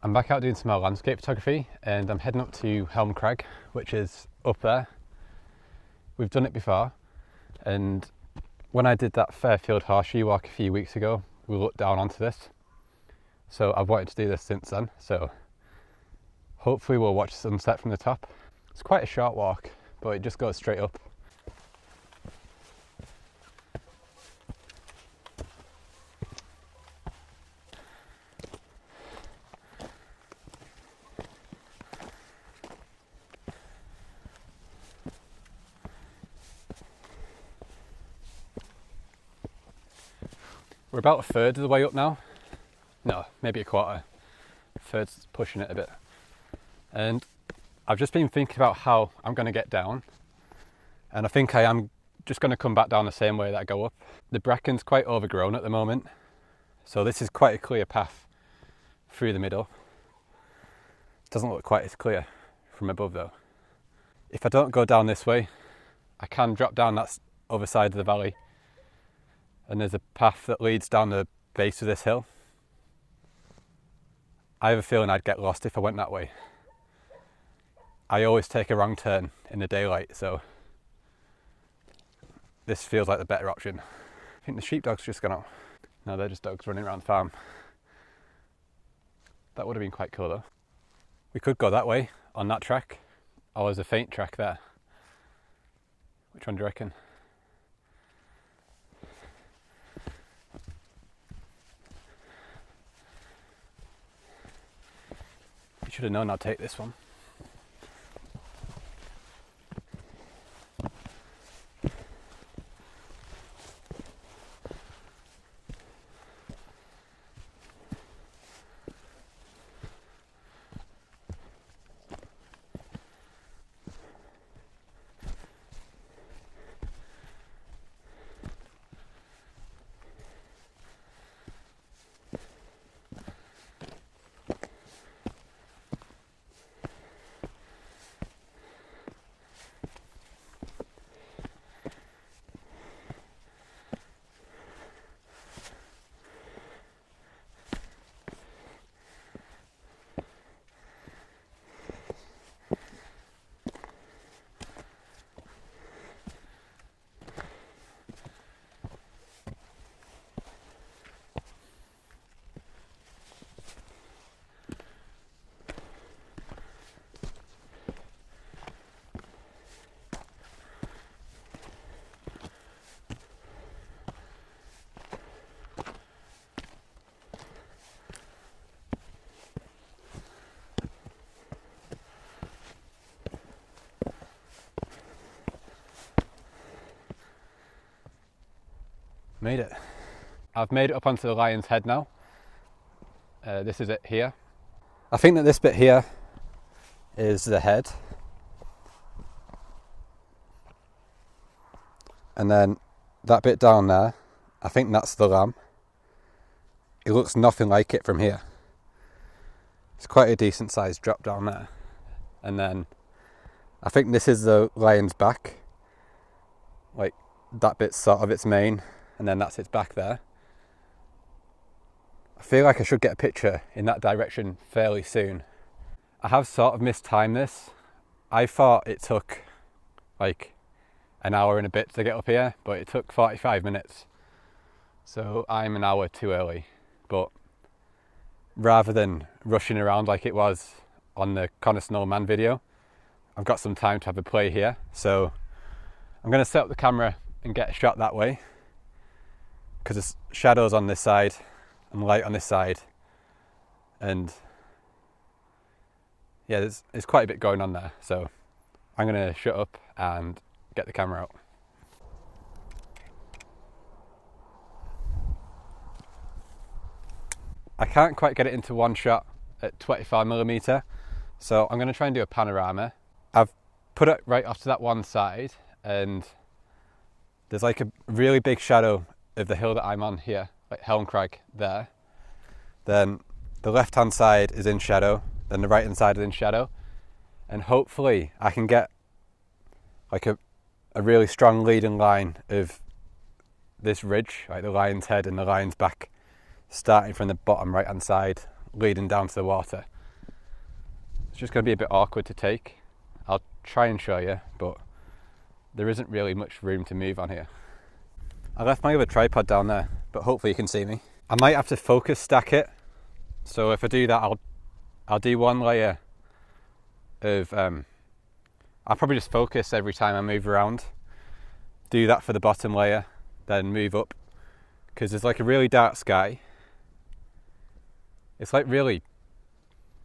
I'm back out doing some more landscape photography and I'm heading up to Helm Crag, which is up there. We've done it before, and when I did that Fairfield horseshoe walk a few weeks ago, we looked down onto this. So I've wanted to do this since then, so hopefully we'll watch the sunset from the top. It's quite a short walk, but it just goes straight up. We're about a third of the way up now. No, maybe a quarter. A third's pushing it a bit. And I've just been thinking about how I'm going to get down. And I think I am just going to come back down the same way that I go up. The bracken's quite overgrown at the moment, so this is quite a clear path through the middle. It doesn't look quite as clear from above though. If I don't go down this way, I can drop down that other side of the valley. And there's a path that leads down the base of this hill. I have a feeling I'd get lost if I went that way. I always take a wrong turn in the daylight, so this feels like the better option. I think the sheepdog's just gone out. No, they're just dogs running around the farm. That would have been quite cool though. We could go that way on that track, or there's a faint track there. Which one do you reckon? You should have known I'd take this one. Made it. I've made it up onto the lion's head now. This is it here. I think that this bit here is the head. And then that bit down there, I think that's the lamb. It looks nothing like it from here. It's quite a decent sized drop down there. And then I think this is the lion's back. Like that bit's sort of its mane. And then that's its back there. I feel like I should get a picture in that direction fairly soon. I have sort of mistimed this. I thought it took like an hour and a bit to get up here, but it took 45 minutes. So I'm an hour too early. But rather than rushing around like it was on the Connor Snowman video, I've got some time to have a play here. So I'm going to set up the camera and get a shot that way, because there's shadows on this side and light on this side, and yeah, there's quite a bit going on there, so I'm going to shut up and get the camera out. I can't quite get it into one shot at 25mm, so I'm going to try and do a panorama. I've put it right off to that one side, and there's like a really big shadow of the hill that I'm on here, like Helm Crag there. Then the left hand side is in shadow, then the right hand side is in shadow, and hopefully I can get like a really strong leading line of this ridge, like the lion's head and the lion's back, starting from the bottom right hand side, leading down to the water. It's just going to be a bit awkward to take. I'll try and show you, but there isn't really much room to move on here. I left my other tripod down there, but hopefully you can see me. I might have to focus stack it. So if I do that, I'll do one layer of, I'll probably just focus every time I move around. Do that for the bottom layer, then move up. Because there's like a really dark sky. It's like really,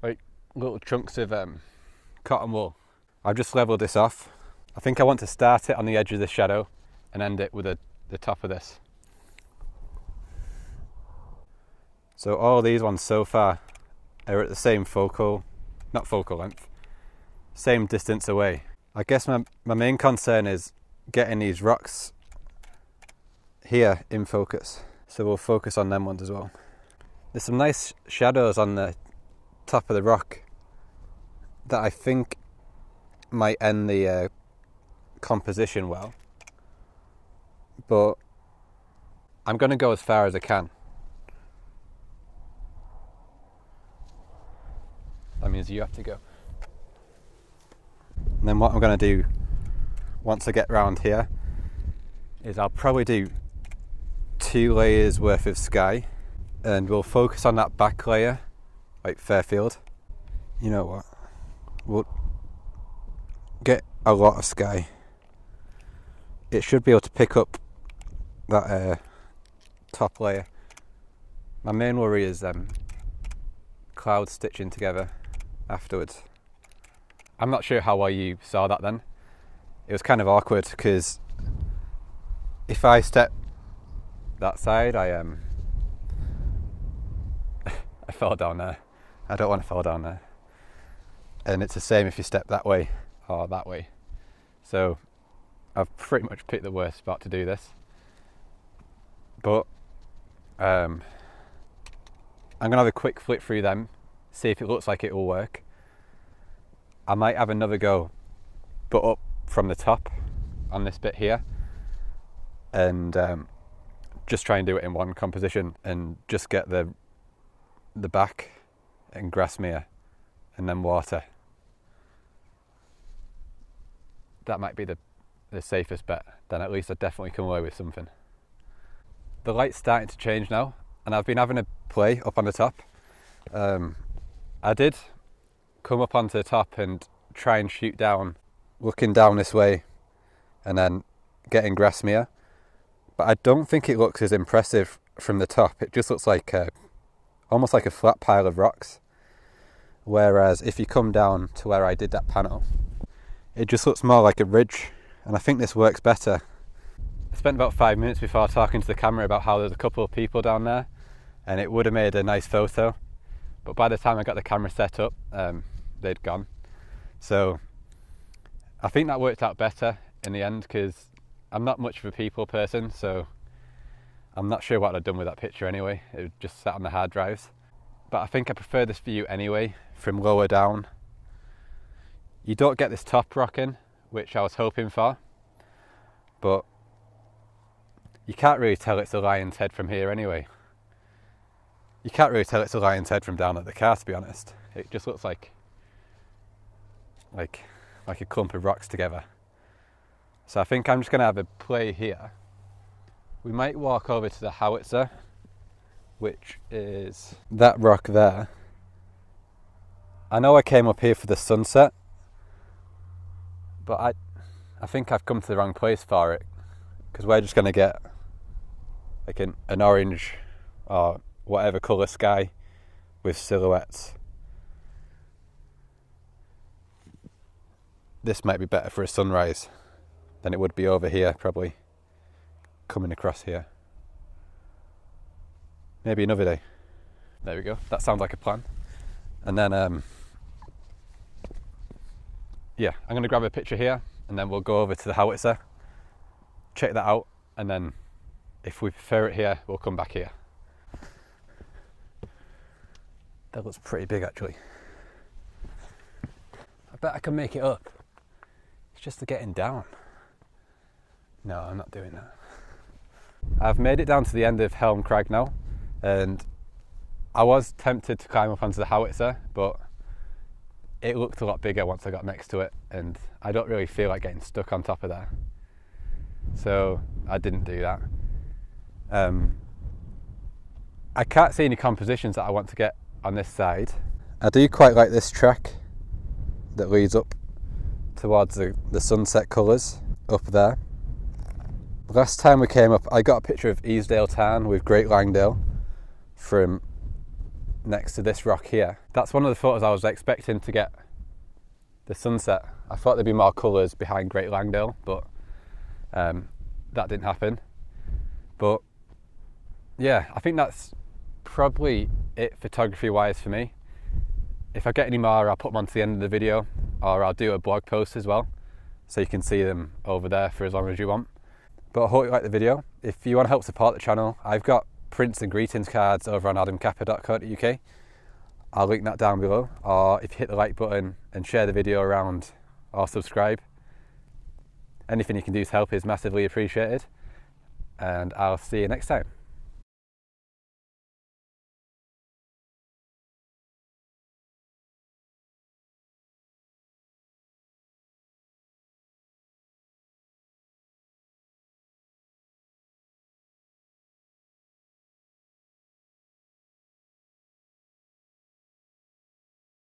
like little chunks of cotton wool. I've just leveled this off. I think I want to start it on the edge of the shadow and end it with the top of this. So all these ones so far are at the same not focal length, same distance away. I guess my main concern is getting these rocks here in focus. So we'll focus on them ones as well. There's some nice shadows on the top of the rock that I think might end the composition well. But I'm going to go as far as I can. That means you have to go. And then what I'm going to do once I get round here is I'll probably do 2 layers worth of sky, and we'll focus on that back layer, like Fairfield. You know what? We'll get a lot of sky. It should be able to pick up that top layer. My main worry is clouds stitching together afterwards. I'm not sure how well you saw that then. It was kind of awkward because if I step that side, I fell down there. I don't want to fall down there. And it's the same if you step that way or that way. So I've pretty much picked the worst spot to do this. But I'm going to have a quick flip through them, see if it looks like it will work. I might have another go, but up from the top on this bit here, and just try and do it in one composition and just get the back and Grasmere and then water. That might be the safest bet. Then at least I definitely come away with something. The light's starting to change now, and I've been having a play up on the top. I did come up onto the top and try and shoot down, looking down this way and then getting Grasmere, but I don't think it looks as impressive from the top. It just looks like almost like a flat pile of rocks, whereas if you come down to where I did that panel, it just looks more like a ridge, and I think this works better. I spent about 5 minutes before talking to the camera about how there's a couple of people down there and it would have made a nice photo, but by the time I got the camera set up, they'd gone. So I think that worked out better in the end, because I'm not much of a people person, so I'm not sure what I'd done with that picture anyway. It just sat on the hard drives. But I think I prefer this view anyway, from lower down. You don't get this top rocking, which I was hoping for, but you can't really tell it's a lion's head from here anyway. You can't really tell it's a lion's head from down at the car, to be honest. It just looks like a clump of rocks together. So I think I'm just going to have a play here. We might walk over to the howitzer, which is that rock there. I know I came up here for the sunset, but I think I've come to the wrong place for it, because we're just going to get like an orange or whatever colour sky with silhouettes. This might be better for a sunrise than it would be over here, probably coming across here. Maybe another day. There we go, that sounds like a plan. And then yeah, I'm going to grab a picture here and then we'll go over to the howitzer, check that out, and then if we prefer it here, we'll come back here. That looks pretty big actually. I bet I can make it up. It's just the getting down. No, I'm not doing that. I've made it down to the end of Helm Crag now, and I was tempted to climb up onto the howitzer, but it looked a lot bigger once I got next to it, and I don't really feel like getting stuck on top of there. So I didn't do that. I can't see any compositions that I want to get on this side. I do quite like this track that leads up towards the sunset colours up there. Last time we came up, I got a picture of Easdale Tarn with Great Langdale from next to this rock here. That's one of the photos I was expecting to get the sunset. I thought there'd be more colours behind Great Langdale, but that didn't happen. But yeah, I think that's probably it photography wise for me. If I get any more, I'll put them onto the end of the video, or I'll do a blog post as well, so you can see them over there for as long as you want. But I hope you like the video. If you want to help support the channel, I've got prints and greetings cards over on adamkappa.co.uk. I'll link that down below, or if you hit the like button and share the video around or subscribe, anything you can do to help is massively appreciated, and I'll see you next time.